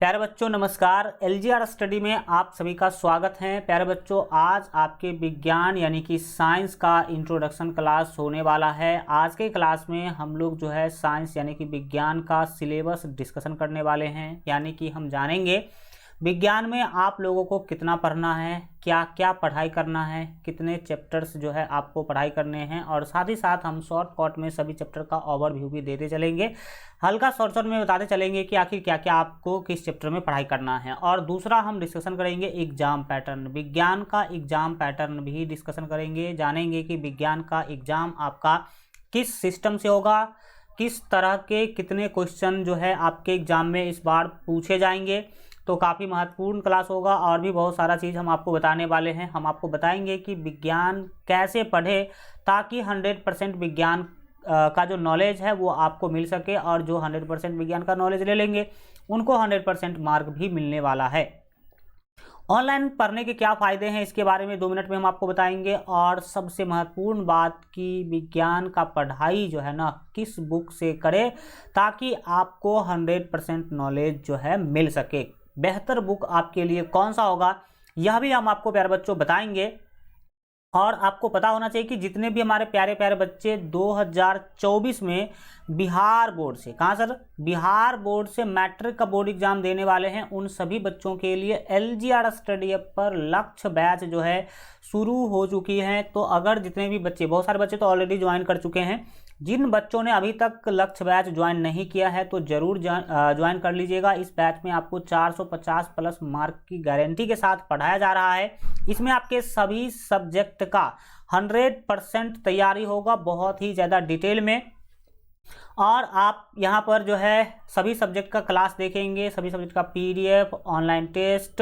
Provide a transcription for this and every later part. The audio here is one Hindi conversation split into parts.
प्यारे बच्चों नमस्कार। एलजीआर स्टडी में आप सभी का स्वागत है। प्यारे बच्चों, आज आपके विज्ञान यानी कि साइंस का इंट्रोडक्शन क्लास होने वाला है। आज के क्लास में हम लोग जो है साइंस यानी कि विज्ञान का सिलेबस डिस्कशन करने वाले हैं। यानी कि हम जानेंगे विज्ञान में आप लोगों को कितना पढ़ना है, क्या क्या पढ़ाई करना है, कितने चैप्टर्स जो है आपको पढ़ाई करने हैं, और साथ ही साथ हम शॉर्टकट में सभी चैप्टर का ओवरव्यू भी देते चलेंगे। हल्का शॉर्ट में बताते चलेंगे कि आखिर क्या क्या आपको किस चैप्टर में पढ़ाई करना है। और दूसरा हम डिस्कशन करेंगे एग्जाम पैटर्न, विज्ञान का एग्जाम पैटर्न भी डिस्कशन करेंगे। जानेंगे कि विज्ञान का एग्जाम आपका किस सिस्टम से होगा, किस तरह के कितने क्वेश्चन जो है आपके एग्जाम में इस बार पूछे जाएंगे। तो काफ़ी महत्वपूर्ण क्लास होगा और भी बहुत सारा चीज़ हम आपको बताने वाले हैं। हम आपको बताएंगे कि विज्ञान कैसे पढ़े ताकि 100% विज्ञान का जो नॉलेज है वो आपको मिल सके, और जो 100% विज्ञान का नॉलेज ले लेंगे उनको 100% मार्क भी मिलने वाला है। ऑनलाइन पढ़ने के क्या फ़ायदे हैं इसके बारे में 2 मिनट में हम आपको बताएंगे। और सबसे महत्वपूर्ण बात कि विज्ञान का पढ़ाई जो है ना किस बुक से करें ताकि आपको 100% नॉलेज जो है मिल सके। बेहतर बुक आपके लिए कौन सा होगा यह भी हम आपको प्यारे बच्चों बताएंगे। और आपको पता होना चाहिए कि जितने भी हमारे प्यारे प्यारे बच्चे 2024 में बिहार बोर्ड से, कहाँ सर, बिहार बोर्ड से मैट्रिक का बोर्ड एग्जाम देने वाले हैं, उन सभी बच्चों के लिए एलजीआर स्टडी ऐप पर लक्ष्य बैच जो है शुरू हो चुकी है। तो अगर जितने भी बच्चे, बहुत सारे बच्चे तो ऑलरेडी ज्वाइन कर चुके हैं, जिन बच्चों ने अभी तक लक्ष्य बैच ज्वाइन नहीं किया है तो ज़रूर ज्वाइन कर लीजिएगा। इस बैच में आपको 450 प्लस मार्क की गारंटी के साथ पढ़ाया जा रहा है। इसमें आपके सभी सब्जेक्ट का 100% तैयारी होगा, बहुत ही ज़्यादा डिटेल में। और आप यहाँ पर जो है सभी सब्जेक्ट का क्लास देखेंगे, सभी सब्जेक्ट का पीडीएफ, ऑनलाइन टेस्ट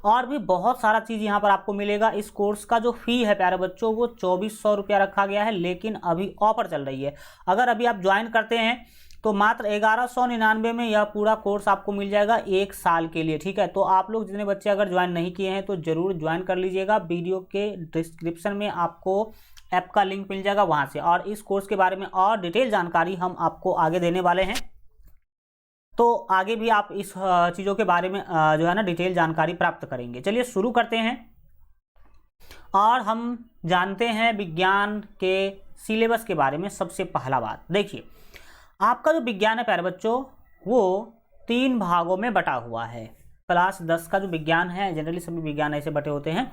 और भी बहुत सारा चीज़ यहाँ पर आपको मिलेगा। इस कोर्स का जो फ़ी है प्यारे बच्चों वो 2400 रुपया रखा गया है, लेकिन अभी ऑफर चल रही है। अगर अभी आप ज्वाइन करते हैं तो मात्र 1199 में यह पूरा कोर्स आपको मिल जाएगा 1 साल के लिए। ठीक है, तो आप लोग जितने बच्चे अगर ज्वाइन नहीं किए हैं तो ज़रूर ज्वाइन कर लीजिएगा। वीडियो के डिस्क्रिप्शन में आपको ऐप का लिंक मिल जाएगा वहाँ से, और इस कोर्स के बारे में और डिटेल जानकारी हम आपको आगे देने वाले हैं। तो आगे भी आप इस चीज़ों के बारे में जो है ना डिटेल जानकारी प्राप्त करेंगे। चलिए शुरू करते हैं और हम जानते हैं विज्ञान के सिलेबस के बारे में। सबसे पहला बात देखिए, आपका जो विज्ञान है प्यारे बच्चों वो 3 भागों में बटा हुआ है। क्लास 10 का जो विज्ञान है, जनरली सभी विज्ञान ऐसे बटे होते हैं,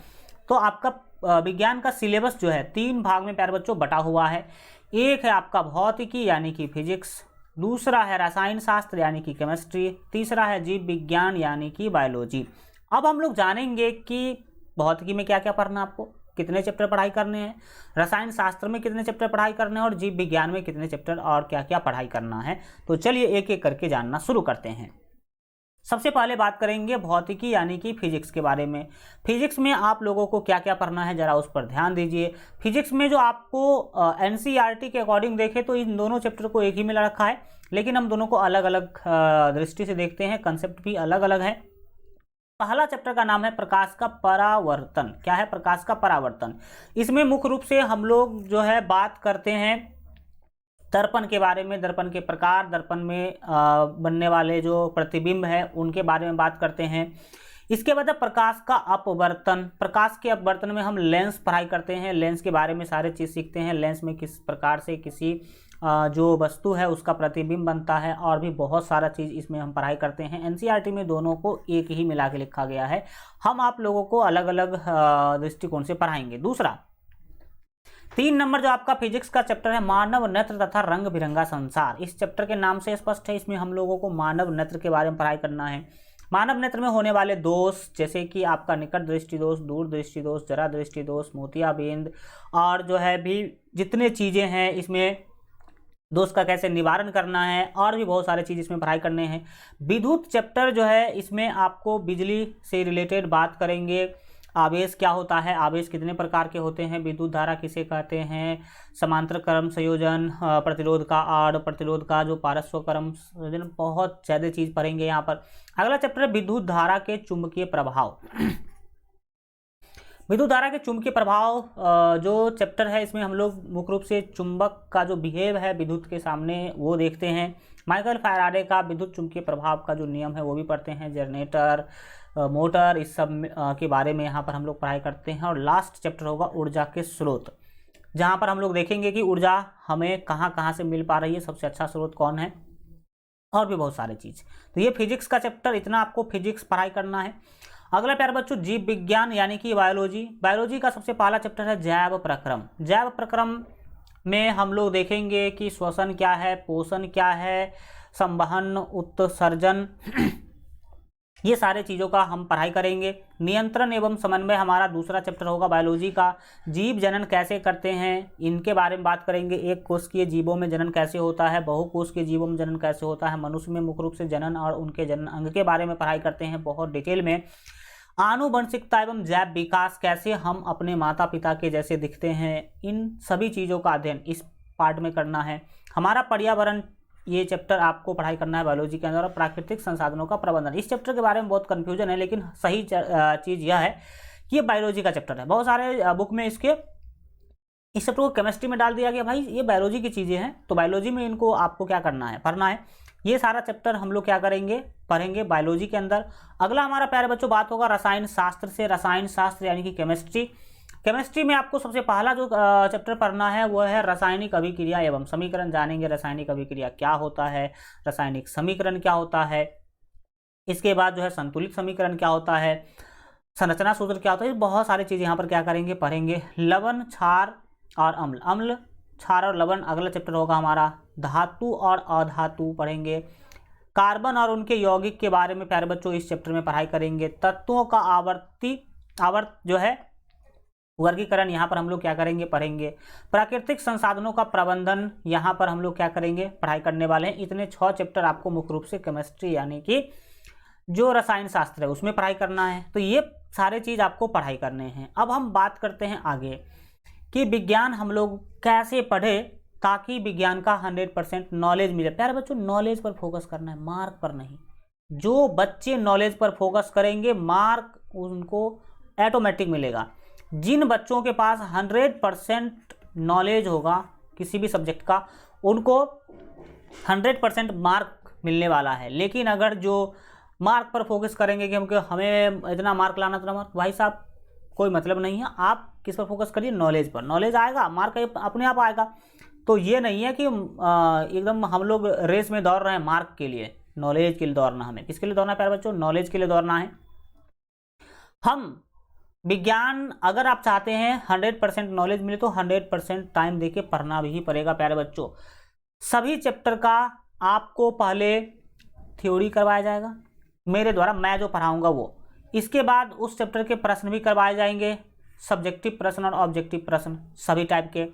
तो आपका विज्ञान का सिलेबस जो है 3 भाग में प्यारे बच्चों बटा हुआ है। एक है आपका भौतिकी यानी कि फिजिक्स, दूसरा है रसायन शास्त्र यानी कि केमिस्ट्री, तीसरा है जीव विज्ञान यानी कि बायोलॉजी। अब हम लोग जानेंगे कि भौतिकी में क्या क्या पढ़ना है, आपको कितने चैप्टर पढ़ाई करने हैं, रसायन शास्त्र में कितने चैप्टर पढ़ाई करने हैं, और जीव विज्ञान में कितने चैप्टर और क्या क्या पढ़ाई करना है। तो चलिए एक एक करके जानना शुरू करते हैं। सबसे पहले बात करेंगे भौतिकी यानी कि फिजिक्स के बारे में। फिजिक्स में आप लोगों को क्या क्या पढ़ना है ज़रा उस पर ध्यान दीजिए। फिजिक्स में जो आपको एनसीईआरटी के अकॉर्डिंग देखें तो इन दोनों चैप्टर को एक ही मिला रखा है, लेकिन हम दोनों को अलग अलग दृष्टि से देखते हैं, कंसेप्ट भी अलग अलग है। पहला चैप्टर का नाम है प्रकाश का परावर्तन। क्या है प्रकाश का परावर्तन? इसमें मुख्य रूप से हम लोग जो है बात करते हैं दर्पण के बारे में, दर्पण के प्रकार, दर्पण में बनने वाले जो प्रतिबिंब है उनके बारे में बात करते हैं। इसके बाद प्रकाश का अपवर्तन। प्रकाश के अपवर्तन में हम लेंस पढ़ाई करते हैं, लेंस के बारे में सारे चीज़ सीखते हैं। लेंस में किस प्रकार से किसी जो वस्तु है उसका प्रतिबिंब बनता है, और भी बहुत सारा चीज़ इसमें हम पढ़ाई करते हैं। एनसीईआरटी में दोनों को एक ही मिला के लिखा गया है, हम आप लोगों को अलग अलग दृष्टिकोण से पढ़ाएंगे। दूसरा 3 नंबर जो आपका फिजिक्स का चैप्टर है मानव नेत्र तथा रंग बिरंगा संसार। इस चैप्टर के नाम से स्पष्ट है, इसमें हम लोगों को मानव नेत्र के बारे में पढ़ाई करना है। मानव नेत्र में होने वाले दोष जैसे कि आपका निकट दृष्टि दोष, दूर दृष्टि दोष, जरा दृष्टि दोष, मोतियाबिंद, और जो है भी जितने चीज़ें हैं इसमें दोष का कैसे निवारण करना है, और भी बहुत सारे चीज़ इसमें पढ़ाई करने हैं। विद्युत चैप्टर जो है इसमें आपको बिजली से रिलेटेड बात करेंगे। आवेश क्या होता है, आवेश कितने प्रकार के होते हैं, विद्युत धारा किसे कहते हैं, समांतर क्रम संयोजन, प्रतिरोध का आड़ प्रतिरोध का जो पारस्व क्रम संयोजन, बहुत ज़्यादा चीज़ पढ़ेंगे यहाँ पर। अगला चैप्टर है विद्युत धारा के चुंबकीय प्रभाव। विद्युत धारा के चुंबकीय प्रभाव जो चैप्टर है इसमें हम लोग मुख्य रूप से चुंबक का जो बिहेव है विद्युत के सामने वो देखते हैं। माइकल फैराडे का विद्युत चुंबकीय प्रभाव का जो नियम है वो भी पढ़ते हैं, जनरेटर, मोटर, इस सब के बारे में यहाँ पर हम लोग पढ़ाई करते हैं। और लास्ट चैप्टर होगा ऊर्जा के स्रोत, जहाँ पर हम लोग देखेंगे कि ऊर्जा हमें कहाँ कहाँ से मिल पा रही है, सबसे अच्छा स्रोत कौन है, और भी बहुत सारे चीज़। तो ये फिजिक्स का चैप्टर, इतना आपको फिजिक्स पढ़ाई करना है। अगला प्यारे बच्चों जीव विज्ञान यानी कि बायोलॉजी। बायोलॉजी का सबसे पहला चैप्टर है जैव प्रक्रम। जैव प्रक्रम में हम लोग देखेंगे कि श्वसन क्या है, पोषण क्या है, संवहन, उत्सर्जन, ये सारे चीज़ों का हम पढ़ाई करेंगे। नियंत्रण एवं समन्वय हमारा दूसरा चैप्टर होगा बायोलॉजी का। जीव जनन कैसे करते हैं इनके बारे में बात करेंगे। एक कोशिकीय जीवों में जनन कैसे होता है, बहुकोशिकीय जीवों में जनन कैसे होता है, मनुष्य में मुख्य रूप से जनन और उनके जनन अंग के बारे में पढ़ाई करते हैं बहुत डिटेल में। आनुवंशिकता एवं जैव विकास, कैसे हम अपने माता पिता के जैसे दिखते हैं, इन सभी चीज़ों का अध्ययन इस पार्ट में करना है। हमारा पर्यावरण, ये चैप्टर आपको पढ़ाई करना है बायोलॉजी के अंदर। और प्राकृतिक संसाधनों का प्रबंधन, इस चैप्टर के बारे में बहुत कन्फ्यूजन है, लेकिन सही चीज़ यह है कि ये बायोलॉजी का चैप्टर है। बहुत सारे बुक में इस चैप्टर को केमिस्ट्री में डाल दिया गया, भाई ये बायोलॉजी की चीज़ें हैं, तो बायोलॉजी में इनको आपको क्या करना है, पढ़ना है। ये सारा चैप्टर हम लोग क्या करेंगे, पढ़ेंगे बायोलॉजी के अंदर। अगला हमारा प्यारे बच्चों बात होगा रसायन शास्त्र से। रसायन शास्त्र यानी कि केमिस्ट्री। केमिस्ट्री में आपको सबसे पहला जो चैप्टर पढ़ना है वो है रासायनिक अभिक्रिया एवं समीकरण। जानेंगे रासायनिक अभिक्रिया क्या होता है, रासायनिक समीकरण क्या होता है, इसके बाद जो है संतुलित समीकरण क्या होता है, संरचना सूत्र क्या होता है, बहुत सारी चीज़ यहाँ पर क्या करेंगे, पढ़ेंगे। लवण, क्षार और अम्ल। अम्ल, क्षार और लवण अगला चैप्टर होगा हमारा। धातु और अधातु पढ़ेंगे। कार्बन और उनके यौगिक के बारे में प्यारे बच्चों इस चैप्टर में पढ़ाई करेंगे। तत्वों का आवर्त जो है वर्गीकरण, यहाँ पर हम लोग क्या करेंगे, पढ़ेंगे। प्राकृतिक संसाधनों का प्रबंधन, यहाँ पर हम लोग क्या करेंगे, पढ़ाई करने वाले हैं। इतने 6 चैप्टर आपको मुख्य रूप से केमिस्ट्री यानी कि जो रसायन शास्त्र है उसमें पढ़ाई करना है। तो ये सारे चीज़ आपको पढ़ाई करने हैं। अब हम बात करते हैं आगे कि विज्ञान हम लोग कैसे पढ़े ताकि विज्ञान का 100% नॉलेज मिले। प्यारे बच्चों नॉलेज पर फोकस करना है, मार्क पर नहीं। जो बच्चे नॉलेज पर फोकस करेंगे मार्क उनको ऑटोमेटिक मिलेगा। जिन बच्चों के पास 100% नॉलेज होगा किसी भी सब्जेक्ट का, उनको 100% मार्क मिलने वाला है। लेकिन अगर जो मार्क पर फोकस करेंगे कि हमें इतना मार्क लाना, इतना मार्क, भाई साहब कोई मतलब नहीं है। आप किस पर फोकस करिए, नॉलेज पर। नॉलेज आएगा, मार्क अपने आप आएगा। तो ये नहीं है कि एकदम हम लोग रेस में दौड़ रहे हैं मार्क के लिए, नॉलेज के लिए दौड़ना। हमें किसके लिए दौड़ना है प्यारे बच्चों, नॉलेज के लिए दौड़ना है। हम विज्ञान अगर आप चाहते हैं 100% नॉलेज मिले तो 100% टाइम देके पढ़ना भी पड़ेगा प्यारे बच्चों। सभी चैप्टर का आपको पहले थ्योरी करवाया जाएगा मेरे द्वारा, मैं जो पढ़ाऊंगा वो। इसके बाद उस चैप्टर के प्रश्न भी करवाए जाएंगे, सब्जेक्टिव प्रश्न और ऑब्जेक्टिव प्रश्न सभी टाइप के।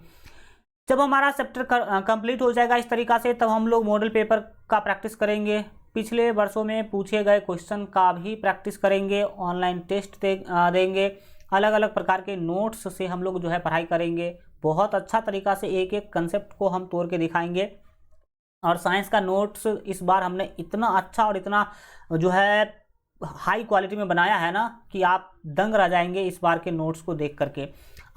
जब हमारा चैप्टर कंप्लीट हो जाएगा इस तरीक़ा से, तब हम लोग मॉडल पेपर का प्रैक्टिस करेंगे। पिछले वर्षों में पूछे गए क्वेश्चन का भी प्रैक्टिस करेंगे। ऑनलाइन टेस्ट देंगे। अलग अलग प्रकार के नोट्स से हम लोग जो है पढ़ाई करेंगे। बहुत अच्छा तरीक़ा से एक एक कंसेप्ट को हम तोड़ के दिखाएंगे। और साइंस का नोट्स इस बार हमने इतना अच्छा और इतना जो है हाई क्वालिटी में बनाया है ना कि आप दंग रह जाएंगे इस बार के नोट्स को देख करके।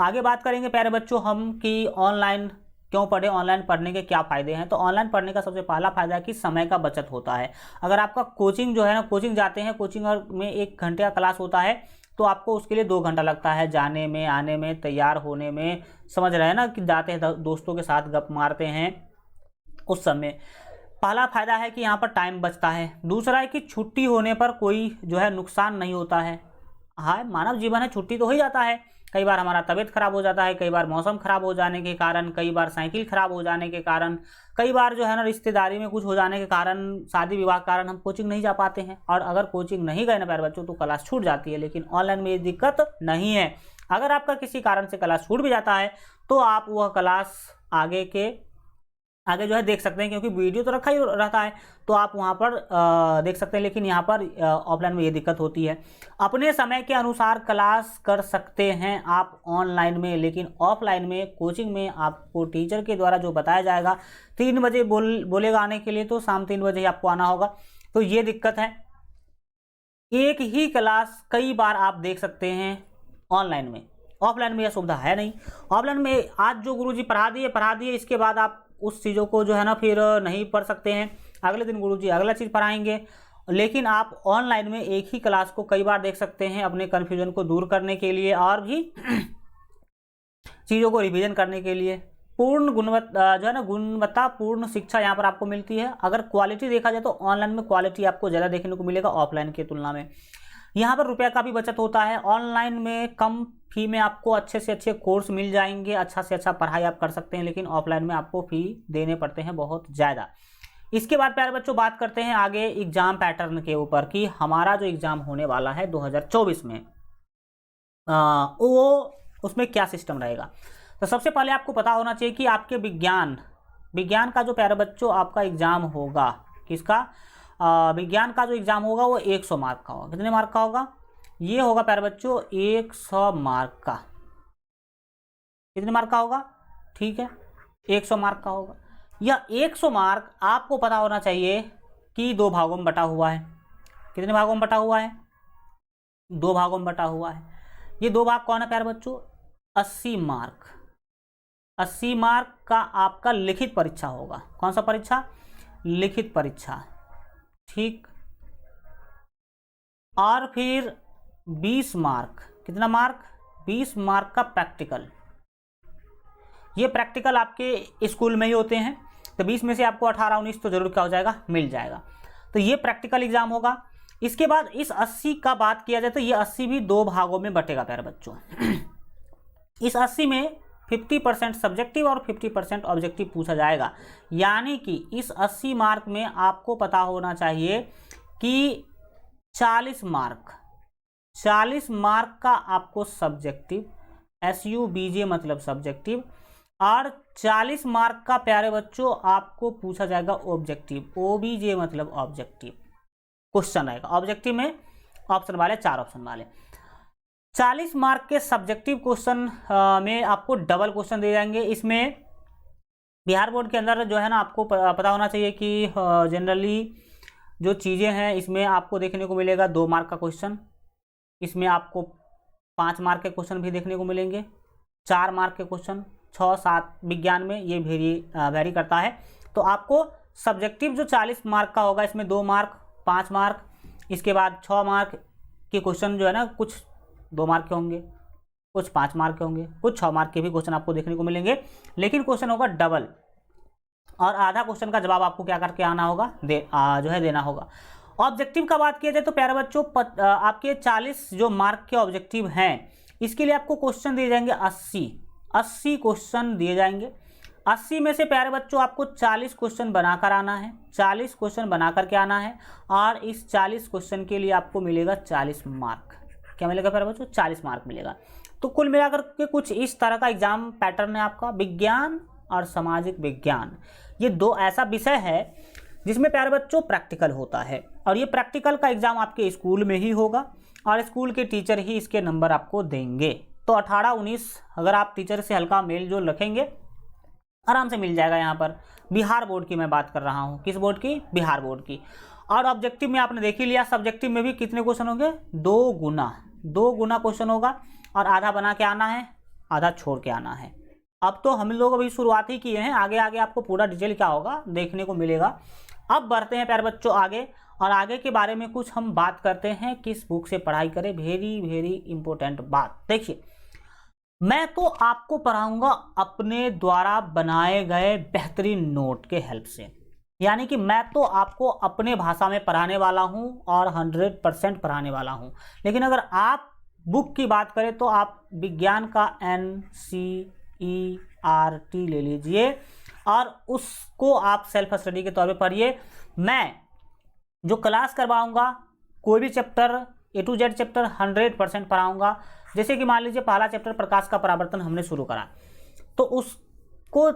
आगे बात करेंगे प्यारे बच्चों हम कि ऑनलाइन क्यों पढ़े, ऑनलाइन पढ़ने के क्या फ़ायदे हैं। तो ऑनलाइन पढ़ने का सबसे पहला फ़ायदा है कि समय का बचत होता है। अगर आपका कोचिंग जो है ना, कोचिंग जाते हैं, कोचिंग में 1 घंटे का क्लास होता है, तो आपको उसके लिए 2 घंटा लगता है जाने में, आने में, तैयार होने में। समझ रहे हैं ना कि जाते हैं दोस्तों के साथ गप मारते हैं उस समय। पहला फ़ायदा है कि यहाँ पर टाइम बचता है। दूसरा है कि छुट्टी होने पर कोई जो है नुकसान नहीं होता है। हाँ, मानव जीवन है, छुट्टी तो हो ही जाता है। कई बार हमारा तबीयत खराब हो जाता है, कई बार मौसम खराब हो जाने के कारण, कई बार साइकिल खराब हो जाने के कारण, कई बार जो है ना रिश्तेदारी में कुछ हो जाने के कारण, शादी विवाह के कारण हम कोचिंग नहीं जा पाते हैं। और अगर कोचिंग नहीं गए ना प्यारे बच्चों तो क्लास छूट जाती है। लेकिन ऑनलाइन में ये दिक्कत नहीं है। अगर आपका किसी कारण से क्लास छूट भी जाता है तो आप वह क्लास आगे जो है देख सकते हैं, क्योंकि वीडियो तो रखा ही रहता है, तो आप वहाँ पर देख सकते हैं। लेकिन यहाँ पर ऑफलाइन में ये दिक्कत होती है। अपने समय के अनुसार क्लास कर सकते हैं आप ऑनलाइन में, लेकिन ऑफलाइन में कोचिंग में आपको टीचर के द्वारा जो बताया जाएगा 3 बजे बोलेगा आने के लिए, तो शाम 3 बजे ही आपको आना होगा। तो ये दिक्कत है। एक ही क्लास कई बार आप देख सकते हैं ऑनलाइन में, ऑफलाइन में यह सुविधा है नहीं। ऑफलाइन में आज जो गुरुजी पढ़ा दिए, इसके बाद आप उस चीज़ों को जो है ना फिर नहीं पढ़ सकते हैं। अगले दिन गुरुजी अगला चीज़ पढ़ाएंगे। लेकिन आप ऑनलाइन में एक ही क्लास को कई बार देख सकते हैं अपने कन्फ्यूजन को दूर करने के लिए और भी चीज़ों को रिवीजन करने के लिए। पूर्ण गुणवत्ता जो है ना, गुणवत्तापूर्ण शिक्षा यहाँ पर आपको मिलती है। अगर क्वालिटी देखा जाए तो ऑनलाइन में क्वालिटी आपको ज़्यादा देखने को मिलेगा ऑफलाइन की तुलना में। यहाँ पर रुपये का भी बचत होता है। ऑनलाइन में कम फी में आपको अच्छे से अच्छे कोर्स मिल जाएंगे, अच्छा से अच्छा पढ़ाई आप कर सकते हैं, लेकिन ऑफलाइन में आपको फ़ी देने पड़ते हैं बहुत ज़्यादा। इसके बाद प्यारे बच्चों बात करते हैं आगे एग्जाम पैटर्न के ऊपर कि हमारा जो एग्ज़ाम होने वाला है 2024 में वो उसमें क्या सिस्टम रहेगा। तो सबसे पहले आपको पता होना चाहिए कि आपके विज्ञान का जो प्यारे बच्चों आपका एग्ज़ाम होगा, किसका विज्ञान का जो एग्ज़ाम होगा वो 100 मार्क का होगा। कितने मार्क का होगा? ये होगा प्यारे बच्चों 100 मार्क का। कितने मार्क का होगा? ठीक है, 100 मार्क का होगा। यह 100 मार्क आपको पता होना चाहिए कि 2 भागों में बटा हुआ है। कितने भागों में बटा हुआ है? 2 भागों में बटा हुआ है। ये 2 भाग कौन है प्यारे बच्चों? 80 मार्क। 80 मार्क का आपका लिखित परीक्षा होगा। कौन सा परीक्षा? लिखित परीक्षा, ठीक। और फिर 20 मार्क, कितना मार्क? 20 मार्क का प्रैक्टिकल। ये प्रैक्टिकल आपके स्कूल में ही होते हैं, तो 20 में से आपको 18-19 तो जरूर क्या हो जाएगा? मिल जाएगा। तो ये प्रैक्टिकल एग्जाम होगा। इसके बाद इस 80 का बात किया जाए तो ये 80 भी 2 भागों में बटेगा प्यारे बच्चों। इस 80 में 50% सब्जेक्टिव और 50% ऑब्जेक्टिव पूछा जाएगा। यानी कि इस 80 मार्क में आपको पता होना चाहिए कि 40 मार्क का आपको सब्जेक्टिव, SUBJ मतलब सब्जेक्टिव, और 40 मार्क का प्यारे बच्चों आपको पूछा जाएगा ऑब्जेक्टिव, OBJ मतलब ऑब्जेक्टिव क्वेश्चन रहेगा। ऑब्जेक्टिव में ऑप्शन वाले 4 ऑप्शन वाले। 40 मार्क के सब्जेक्टिव क्वेश्चन में आपको डबल क्वेश्चन दे जाएंगे। इसमें बिहार बोर्ड के अंदर जो है ना, आपको पता होना चाहिए कि जनरली जो चीज़ें हैं इसमें आपको देखने को मिलेगा 2 मार्क का क्वेश्चन। इसमें आपको 5 मार्क के क्वेश्चन भी देखने को मिलेंगे, 4 मार्क के क्वेश्चन, 6-7 विज्ञान में ये वेरी करता है। तो आपको सब्जेक्टिव जो 40 मार्क का होगा इसमें 2 मार्क, 5 मार्क, इसके बाद 6 मार्क के क्वेश्चन जो है ना, कुछ 2 मार्क के होंगे, कुछ 5 मार्क के होंगे, कुछ 6 मार्क के भी क्वेश्चन आपको देखने को मिलेंगे। लेकिन क्वेश्चन होगा डबल, और आधा क्वेश्चन का जवाब आपको क्या करके आना होगा? जो है देना होगा। ऑब्जेक्टिव का बात किया जाए तो प्यारे बच्चों आपके 40 जो मार्क के ऑब्जेक्टिव हैं, इसके लिए आपको क्वेश्चन दिए जाएंगे 80 क्वेश्चन दिए जाएंगे। 80 में से प्यारे बच्चों आपको 40 क्वेश्चन बनाकर आना है, 40 क्वेश्चन बना करके आना है, और इस 40 क्वेश्चन के लिए आपको मिलेगा 40 मार्क। क्या मिलेगा प्यारे बच्चों? 40 मार्क मिलेगा। तो कुल मिलाकर के कुछ इस तरह का एग्जाम पैटर्न है आपका। विज्ञान और सामाजिक विज्ञान ये 2 ऐसा विषय है जिसमें प्यारे बच्चों प्रैक्टिकल होता है, और ये प्रैक्टिकल का एग्जाम आपके स्कूल में ही होगा, और स्कूल के टीचर ही इसके नंबर आपको देंगे। तो 18-19 अगर आप टीचर से हल्का मेल जोल रखेंगे आराम से मिल जाएगा। यहाँ पर बिहार बोर्ड की मैं बात कर रहा हूँ। किस बोर्ड की? बिहार बोर्ड की। और ऑब्जेक्टिव में आपने देख ही लिया, सब्जेक्टिव में भी कितने क्वेश्चन होंगे? 2 गुना क्वेश्चन होगा, और आधा बना के आना है, आधा छोड़ के आना है। अब तो हम लोग अभी शुरुआत ही किए हैं, आगे आगे आपको पूरा डिटेल क्या होगा देखने को मिलेगा। अब बढ़ते हैं प्यारे बच्चों आगे, और आगे के बारे में कुछ हम बात करते हैं किस बुक से पढ़ाई करें। वेरी इंपॉर्टेंट बात देखिए, मैं तो आपको पढ़ाऊंगा अपने द्वारा बनाए गए बेहतरीन नोट के हेल्प से। यानी कि मैं तो आपको अपने भाषा में पढ़ाने वाला हूं और 100% पढ़ाने वाला हूं। लेकिन अगर आप बुक की बात करें तो आप विज्ञान का NCERT ले लीजिए और उसको आप सेल्फ स्टडी के तौर पे पढ़िए। मैं जो क्लास करवाऊंगा कोई भी chapter A to Z chapter 100% पढ़ाऊंगा। जैसे कि मान लीजिए पहला चैप्टर प्रकाश का परावर्तन हमने शुरू करा, तो उसको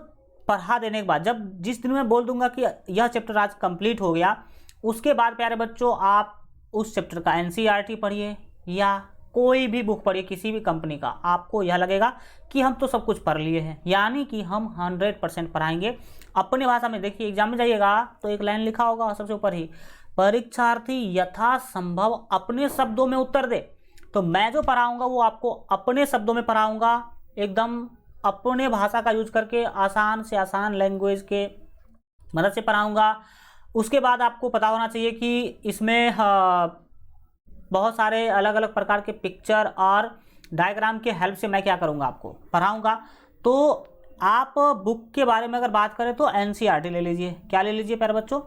पढ़ा देने के बाद जिस दिन मैं बोल दूंगा कि यह चैप्टर आज कंप्लीट हो गया, उसके बाद प्यारे बच्चों आप उस चैप्टर का NCERT पढ़िए या कोई भी बुक पढ़िए किसी भी कंपनी का, आपको यह लगेगा कि हम तो सब कुछ पढ़ लिए हैं। यानी कि हम 100% पढ़ाएंगे अपने भाषा में। देखिए एग्जाम में जाइएगा तो एक लाइन लिखा होगा सबसे ऊपर ही, परीक्षार्थी यथासंभव अपने शब्दों में उत्तर दे। तो मैं जो पढ़ाऊंगा वो आपको अपने शब्दों में पढ़ाऊंगा, एकदम अपने भाषा का यूज करके आसान से आसान लैंग्वेज के मदद से पढ़ाऊंगा। उसके बाद आपको पता होना चाहिए कि इसमें बहुत सारे अलग अलग प्रकार के पिक्चर और डायग्राम के हेल्प से मैं क्या करूँगा, आपको पढ़ाऊँगा। तो आप बुक के बारे में अगर बात करें तो एनसीईआरटी ले लीजिए। क्या ले लीजिए प्यारे बच्चों?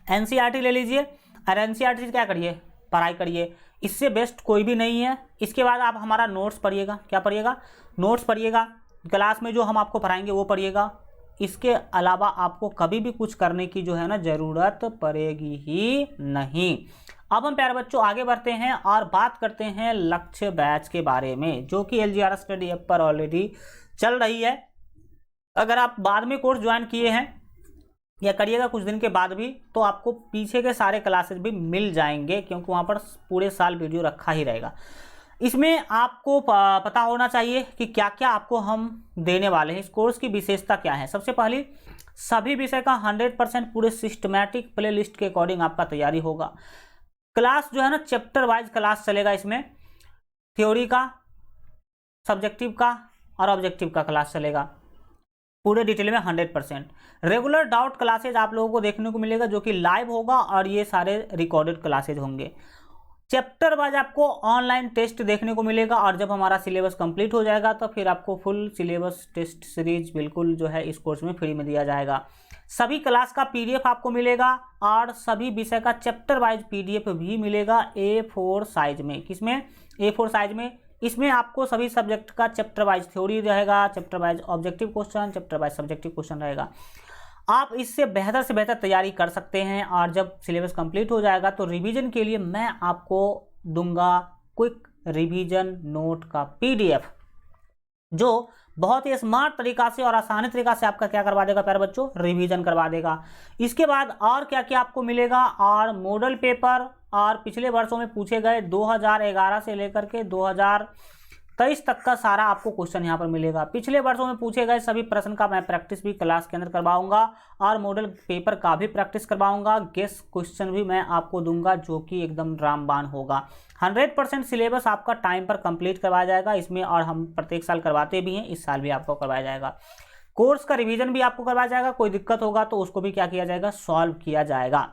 एनसीईआरटी ले लीजिए और एनसीईआरटी से क्या करिए, पढ़ाई करिए। इससे बेस्ट कोई भी नहीं है। इसके बाद आप हमारा नोट्स पढ़िएगा। क्या पढ़िएगा? नोट्स पढ़िएगा। क्लास में जो हम आपको पढ़ाएंगे वो पढ़िएगा। इसके अलावा आपको कभी भी कुछ करने की जो है ना ज़रूरत पड़ेगी ही नहीं। अब हम प्यारे बच्चों आगे बढ़ते हैं और बात करते हैं लक्ष्य बैच के बारे में, जो कि LGR स्टडी ऐप पर ऑलरेडी चल रही है। अगर आप बाद में कोर्स ज्वाइन किए हैं या करिएगा कुछ दिन के बाद भी, तो आपको पीछे के सारे क्लासेस भी मिल जाएंगे, क्योंकि वहाँ पर पूरे साल वीडियो रखा ही रहेगा। इसमें आपको पता होना चाहिए कि क्या क्या आपको हम देने वाले हैं। इस कोर्स की विशेषता क्या है? सबसे पहली, सभी विषय का 100% पूरे सिस्टमैटिक प्ले लिस्ट के अकॉर्डिंग आपका तैयारी होगा। क्लास जो है ना चैप्टर वाइज क्लास चलेगा। इसमें थ्योरी का, सब्जेक्टिव का और ऑब्जेक्टिव का क्लास चलेगा पूरे डिटेल में 100%। रेगुलर डाउट क्लासेज आप लोगों को देखने को मिलेगा, जो कि लाइव होगा, और ये सारे रिकॉर्डेड क्लासेज होंगे। चैप्टर वाइज आपको ऑनलाइन टेस्ट देखने को मिलेगा, और जब हमारा सिलेबस कंप्लीट हो जाएगा तो फिर आपको फुल सिलेबस टेस्ट सीरीज बिल्कुल जो है इस कोर्स में फ्री में दिया जाएगा। सभी क्लास का PDF आपको मिलेगा, और सभी विषय का चैप्टर वाइज PDF भी मिलेगा A4 साइज में। किसमें? A4 साइज में। इसमें आपको सभी सब्जेक्ट का चैप्टर वाइज थ्योरी रहेगा, chapter wise objective question, chapter wise subjective question रहेगा। आप इससे बेहतर से बेहतर तैयारी कर सकते हैं, और जब सिलेबस कंप्लीट हो जाएगा तो रिवीजन के लिए मैं आपको दूंगा क्विक रिवीजन नोट का PDF, जो बहुत ही स्मार्ट तरीका से और आसानी तरीका से आपका क्या करवा देगा प्यारे बच्चों? रिवीजन करवा देगा। इसके बाद और क्या क्या आपको मिलेगा, और मॉडल पेपर और पिछले वर्षों में पूछे गए 2011 से लेकर के 2023 तक का सारा आपको क्वेश्चन यहाँ पर मिलेगा। पिछले वर्षों में पूछे गए सभी प्रश्न का मैं प्रैक्टिस भी क्लास के अंदर करवाऊंगा, और मॉडल पेपर का भी प्रैक्टिस करवाऊंगा। गेस क्वेश्चन भी मैं आपको दूंगा, जो कि एकदम रामबाण होगा। 100% सिलेबस आपका टाइम पर कंप्लीट करवाया जाएगा इसमें, और हम प्रत्येक साल करवाते भी हैं, इस साल भी आपको करवाया जाएगा। कोर्स का रिवीजन भी आपको करवाया जाएगा। कोई दिक्कत होगा तो उसको भी क्या किया जाएगा? सॉल्व किया जाएगा।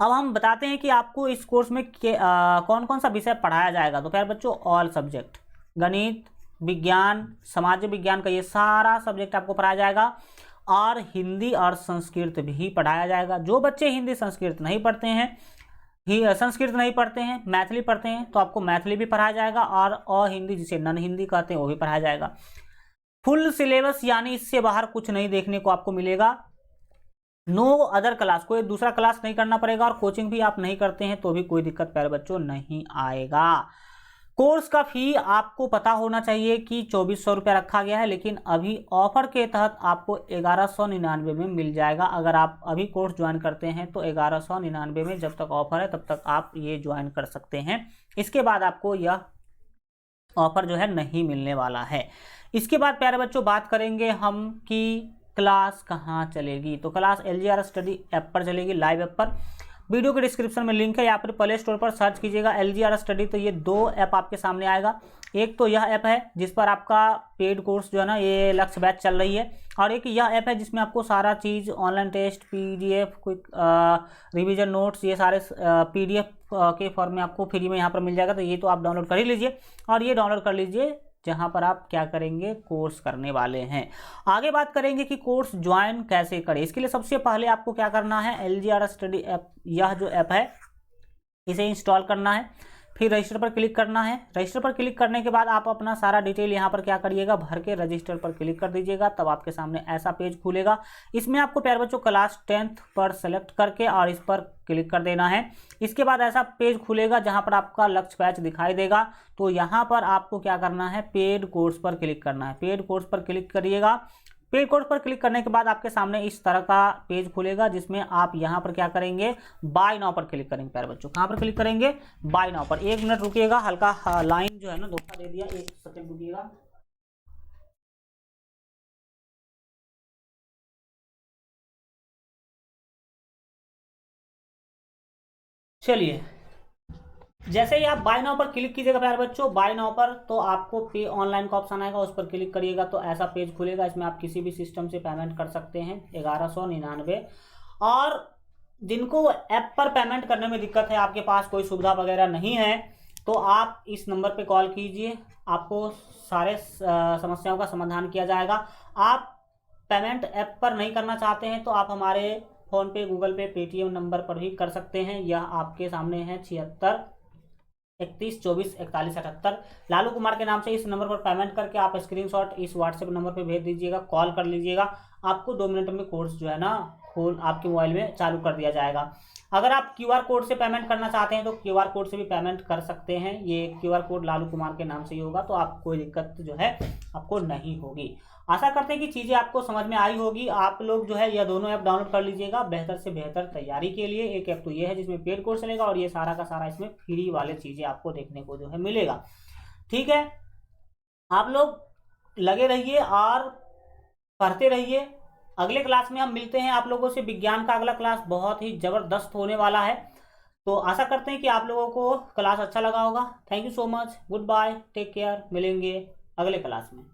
अब हम बताते हैं कि आपको इस कोर्स में कौन कौन सा विषय पढ़ाया जाएगा। तो प्यारे बच्चों, ऑल सब्जेक्ट, गणित, विज्ञान, समाज विज्ञान का ये सारा सब्जेक्ट आपको पढ़ाया जाएगा, और हिंदी और संस्कृत भी पढ़ाया जाएगा। जो बच्चे हिंदी संस्कृत नहीं पढ़ते हैं, संस्कृत नहीं पढ़ते हैं, मैथिली पढ़ते हैं, तो आपको मैथिली भी पढ़ाया जाएगा, और हिंदी जिसे नन हिंदी कहते हैं वो भी पढ़ाया जाएगा। फुल सिलेबस, यानी इससे बाहर कुछ नहीं देखने को आपको मिलेगा। नो अदर क्लास, कोई दूसरा क्लास नहीं करना पड़ेगा, और कोचिंग भी आप नहीं करते हैं तो भी कोई दिक्कत प्यारे बच्चों नहीं आएगा। कोर्स का फी आपको पता होना चाहिए कि 2400 रुपया रखा गया है, लेकिन अभी ऑफर के तहत आपको 1199 में मिल जाएगा। अगर आप अभी कोर्स ज्वाइन करते हैं तो 1199 में, जब तक ऑफर है तब तक आप ये ज्वाइन कर सकते हैं। इसके बाद आपको यह ऑफर जो है नहीं मिलने वाला है। इसके बाद प्यारे बच्चों बात करेंगे हम कि क्लास कहाँ चलेगी। तो क्लास LGR स्टडी ऐप पर चलेगी, लाइव ऐप पर। वीडियो के डिस्क्रिप्शन में लिंक है, या फिर प्ले स्टोर पर सर्च कीजिएगा LGR स्टडी, तो ये 2 ऐप आपके सामने आएगा। एक तो यह ऐप है जिस पर आपका पेड कोर्स जो है ना ये लक्ष्य बैच चल रही है, और एक यह ऐप है जिसमें आपको सारा चीज़ online test, PDF, quick revision notes, ये सारे PDF के फॉर्म में आपको फ्री में यहाँ पर मिल जाएगा। तो ये तो आप डाउनलोड कर ही लीजिए, और ये डाउनलोड कर लीजिए जहाँ पर आप क्या करेंगे? कोर्स करने वाले हैं। आगे बात करेंगे कि कोर्स ज्वाइन कैसे करें। इसके लिए सबसे पहले आपको क्या करना है? LGR स्टडी ऐप, यह जो ऐप है इसे इंस्टॉल करना है, फिर रजिस्टर पर क्लिक करना है। रजिस्टर पर क्लिक करने के बाद आप अपना सारा डिटेल यहाँ पर क्या करिएगा? भर के रजिस्टर पर क्लिक कर दीजिएगा, तब आपके सामने ऐसा पेज खुलेगा। इसमें आपको प्यारे बच्चों क्लास 10th पर सेलेक्ट करके और इस पर क्लिक कर देना है। इसके बाद ऐसा पेज खुलेगा जहाँ पर आपका लक्ष्य बैच दिखाई देगा। तो यहाँ पर आपको क्या करना है? पेड कोर्स पर क्लिक करना है। पेड कोर्स पर क्लिक करिएगा। पेड कोर्स पर क्लिक करने के बाद आपके सामने इस तरह का पेज खुलेगा, जिसमें आप यहाँ पर क्या करेंगे? बाय नाउ पर क्लिक करेंगे। प्यारे बच्चों, कहाँ पर क्लिक करेंगे? बाय नाउ पर। 1 मिनट रुकिएगा, हल्का लाइन जो है ना धोखा दे दिया, 1 सेकंड रुकिएगा। चलिए, जैसे ही आप बाय नाउ पर क्लिक कीजिएगा प्यारे बच्चों, बाय नाउ पर, तो आपको पे ऑनलाइन का ऑप्शन आएगा, उस पर क्लिक करिएगा तो ऐसा पेज खुलेगा। इसमें आप किसी भी सिस्टम से पेमेंट कर सकते हैं 1199। और जिनको ऐप पर पेमेंट करने में दिक्कत है, आपके पास कोई सुविधा वगैरह नहीं है, तो आप इस नंबर पे कॉल कीजिए, आपको सारे समस्याओं का समाधान किया जाएगा। आप पेमेंट ऐप पर नहीं करना चाहते हैं तो आप हमारे फ़ोनपे, गूगल पे, पेटीएम नंबर पर भी कर सकते हैं। यह आपके सामने है 76 31 24 41 78। लालू कुमार के नाम से इस नंबर पर पेमेंट करके आप स्क्रीनशॉट इस व्हाट्सएप नंबर पर भेज दीजिएगा, कॉल कर लीजिएगा। आपको 2 मिनट में कोर्स जो है ना फोन आपके मोबाइल में चालू कर दिया जाएगा। अगर आप क्यूआर कोड से पेमेंट करना चाहते हैं तो क्यूआर कोड से भी पेमेंट कर सकते हैं। ये क्यूआर कोड लालू कुमार के नाम से ही होगा, तो आप कोई दिक्कत जो है आपको नहीं होगी। आशा करते हैं कि चीज़ें आपको समझ में आई होगी। आप लोग जो है यह दोनों ऐप डाउनलोड कर लीजिएगा बेहतर से बेहतर तैयारी के लिए। एक ऐप तो ये है जिसमें पेड कोर्स चलेगा, और ये सारा का सारा इसमें फ्री वाले चीज़ें आपको देखने को जो है मिलेगा। ठीक है, आप लोग लगे रहिए और पढ़ते रहिए। अगले क्लास में हम मिलते हैं आप लोगों से। विज्ञान का अगला क्लास बहुत ही ज़बरदस्त होने वाला है, तो आशा करते हैं कि आप लोगों को क्लास अच्छा लगा होगा। Thank you so much, good bye, take care, मिलेंगे अगले क्लास में।